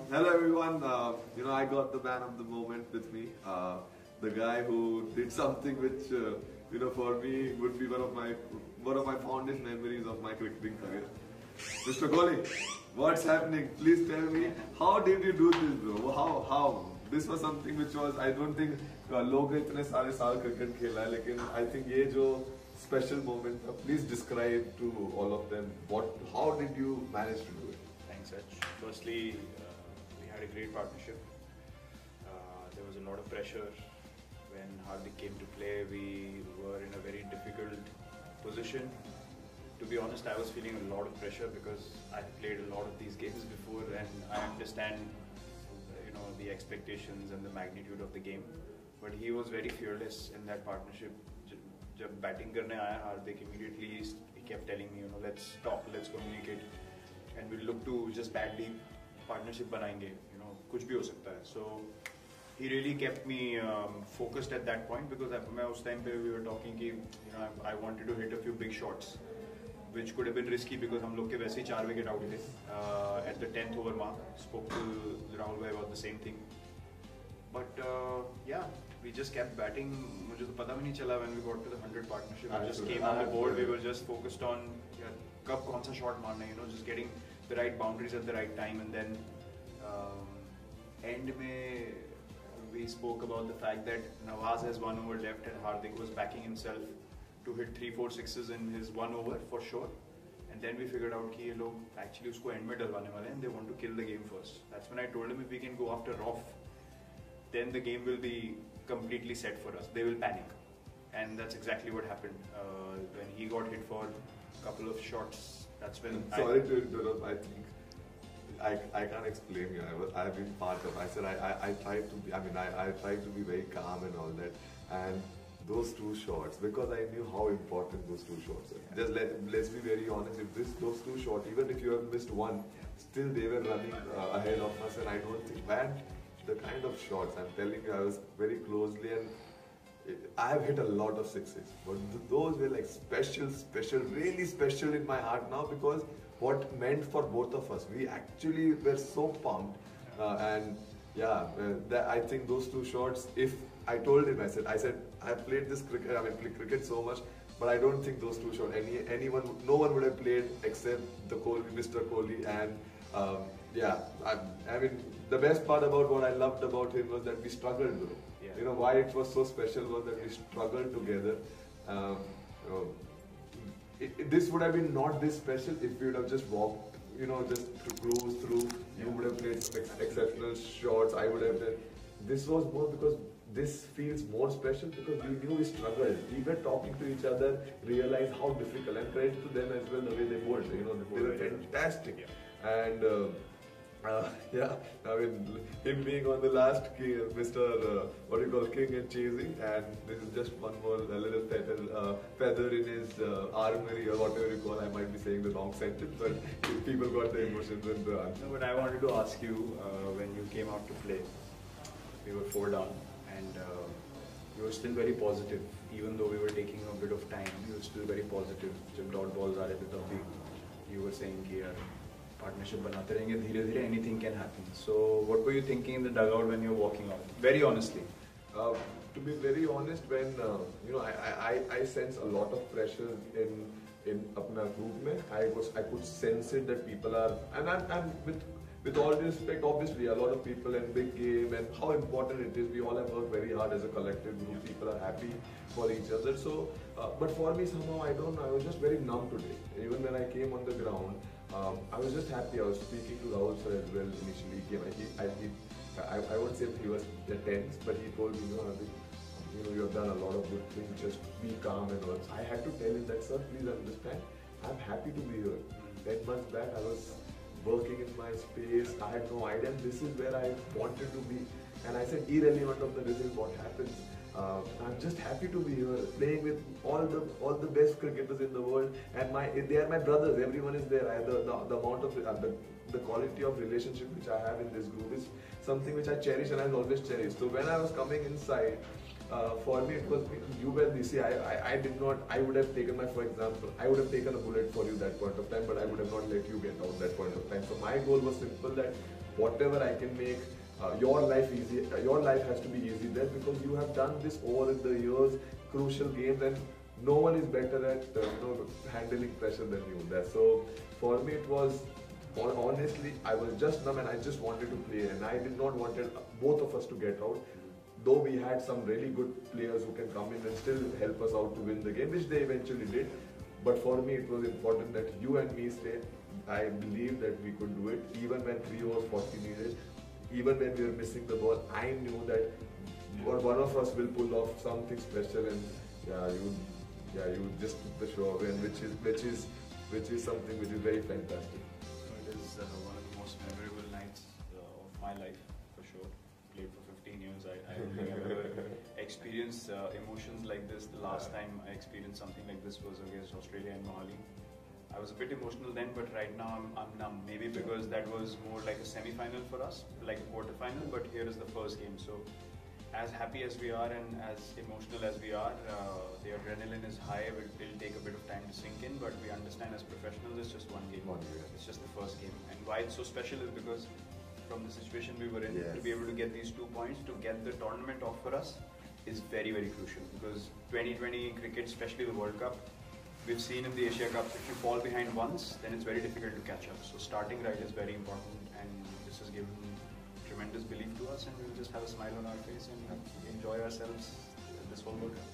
Hello everyone. I got the man of the moment with me. The guy who did something which, for me would be one of my fondest memories of my cricketing career. Mr. Kohli, what's happening? Please tell me, how did you do this, bro? How? This was something which was, I don't think लोग इतने सारे साल cricket खेला है, लेकिन I think ये जो special moment था, please describe to all of them how did you manage to do it? Thanks, Sach. Firstly, we had a great partnership. There was a lot of pressure when Hardik came to play. We were in a very difficult position. To be honest, I was feeling a lot of pressure because I played a lot of these games before, and I understand, the expectations and the magnitude of the game. But he was very fearless in that partnership. जब batting करने आया हार्दिक, immediately he kept telling me, let's talk, let's communicate, and we look to just badly partnership बनाएंगे, कुछ भी हो सकता है. So he really kept me focused at that point because मैं उस time पे we were talking कि I wanted to hit a few big shots, which could have been risky because हम लोग के वैसे ही 4 wicket out थे at the 10th over mark. Spoke to Rahul bhai about the same thing. But we just kept batting. मुझे तो पता भी नहीं चला when we got to the 100 partnership. We just came on the board. We were just focused on कब कौन सा shot मारना है, just getting the right boundaries at the right time. And then end में we spoke about the fact that Nawaz has 1 over left and Hardik was backing himself to hit 3-4 sixes in his 1 over for sure. And then we figured out कि ये लोग actually उसको end में डलवाने वाले हैं and they want to kill the game first. That's when I told him if we can go after Roff, then the game will be completely set for us. They will panic. And that's exactly what happened. When he got hit for a couple of shots, that's when Sorry to interrupt, I think I can't explain you. I've been part of. I said I tried to be. I tried to be very calm and all that. And those 2 shots, because I knew how important those 2 shots are. Just let's be very honest. If those 2 shots, even if you have missed one, still they were running ahead of us. And I don't think, man, the kind of shots, I'm telling you, I was very closely, and I have hit a lot of sixes, but those were like special, really special in my heart now, because what meant for both of us. We actually were so pumped, and I think those 2 shots, if I told him, I said, I have played this cricket, cricket so much, but I don't think those 2 shots, no one would have played except Mr. Kohli, and the best part about what I loved about him was that we struggled, bro. Yeah. Why it was so special was that we struggled together. This would have been not this special if we would have just walked, just to cruise through. You would have played some exceptional shots. I would have done. This was more because this feels more special because we knew we struggled. We were talking to each other, realized how difficult, and credit to them as well the way they bowled. They were fantastic. Yeah. And him being on the last Mr. King and chasing, and this is just one more little feather in his armory or whatever you call. I might be saying the wrong sentence, but people got the emotions and the answer. No, but I wanted to ask you, when you came out to play, we were 4 down, and you were still very positive, even though we were taking a bit of time. You were still very positive. जब dot balls आ रहे थे तब भी you were saying कि यार partnership बनाते रहेंगे धीरे-धीरे, anything can happen. So what were you thinking in the dugout when you were walking out? Very honestly. To be very honest, when I sense a lot of pressure in अपना group में, I could sense it that people are, and I'm with all due respect, obviously a lot of people in big game and how important it is. We all have worked very hard as a collective group. People are happy for each other. So, but for me somehow I don't know. I was just very numb today. Even when I came on the ground, I was just happy. I was speaking to Rahul sir as well initially. I won't say he was tense, but he told me, you have done a lot of good things. Just be calm and all. I had to tell him that, sir, please understand. I'm happy to be here. 10 months back, I was working in my space. I had no idea. And this is where I wanted to be. And I said, irrelevant of the result, what happens. I'm just happy to be here, playing with all the best cricketers in the world, and they are my brothers. Everyone is there. The amount of the quality of relationship which I have in this group is something which I cherish and I've always cherished. So when I was coming inside, for me it was you were DC. I did not. I would have taken for example, I would have taken a bullet for you that point of time, but I would have not let you get out that point of time. So my goal was simple, that whatever I can make your life easy. Your life has to be easy there because you have done this over the years, crucial games, and no one is better at handling pressure than you there. So for me it was honestly I was just numb and I just wanted to play and I did not wanted both of us to get out. Though we had some really good players who can come in and still help us out to win the game, which they eventually did. But for me it was important that you and me stayed. I believed that we could do it even when 3 overs 40 needed. Even when we were missing the ball, I knew that one of us will pull off something special and you just took the show away, and which is something which is very fantastic. It is one of the most memorable nights of my life, for sure. Played for 15 years. I don't think I've ever experienced emotions like this. The last time I experienced something like this was against Australia and Mohali. I was a bit emotional then, but right now I'm numb. Maybe because that was more like a semi-final for us, like a quarter-final, but here is the first game. So as happy as we are and as emotional as we are, the adrenaline is high. It'll take a bit of time to sink in, but we understand as professionals it's just one game. It's just the first game. And why it's so special is because from the situation we were in, to be able to get these 2 points, to get the tournament off for us is very, very crucial. Because 2020 cricket, especially the World Cup, we've seen in the Asia Cup, if you fall behind once, then it's very difficult to catch up. So starting right is very important, and this has given tremendous belief to us, and we'll just have a smile on our face and enjoy ourselves this whole World Cup.